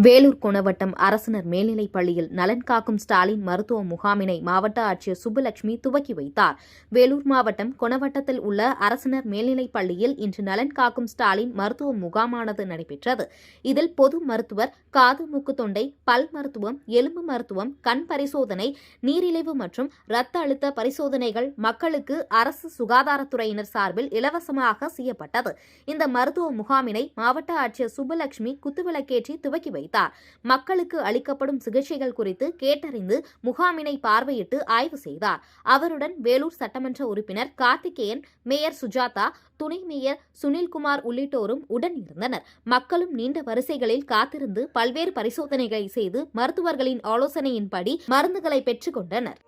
வேலூர் கொணவட்டம் அரசினர் மேல்நிலைப் பள்ளியில் நலன் காக்கும் ஸ்டாலின் மருத்துவ முகாமினை மாவட்ட ஆட்சியர் சுப்புலட்சுமி துவக்கி வைத்தார். வேலூர் மாவட்டம் கொணவட்டத்தில் உள்ள அரசினர் மேல்நிலைப் பள்ளியில் இன்று நலன் காக்கும் ஸ்டாலின் மருத்துவ முகாமானது நடைபெற்றது. இதில் பொது மருத்துவர், காது மூக்கு தொண்டை, பல் மருத்துவம், எலும்பு மருத்துவம், கண் பரிசோதனை, நீரிழிவு மற்றும் இரத்த அழுத்த பரிசோதனைகள் மக்களுக்கு அரசு சுகாதாரத்துறையினர் சார்பில் இலவசமாக செய்யப்பட்டது. இந்த மருத்துவ முகாமினை மாவட்ட ஆட்சியர் சுப்புலட்சுமி குத்துவிளக்கேற்றி துவக்கி வைத்தார். மக்களுக்கு அளிக்கப்படும் சிகிச்சைகள் குறித்து கேட்டறிந்து முகாமினை பார்வையிட்டு ஆய்வு செய்தார். அவருடன் வேலூர் சட்டமன்ற உறுப்பினர் கார்த்திகேயன், மேயர் சுஜாதா, துணை மேயர் சுனில்குமார் உள்ளிட்டோரும் உடன் இருந்தனர். மக்களும் நீண்ட வரிசைகளில் காத்திருந்து பல்வேறு பரிசோதனைகளை செய்து மருத்துவர்களின் ஆலோசனையின்படி மருந்துகளை பெற்றுக் கொண்டனர்.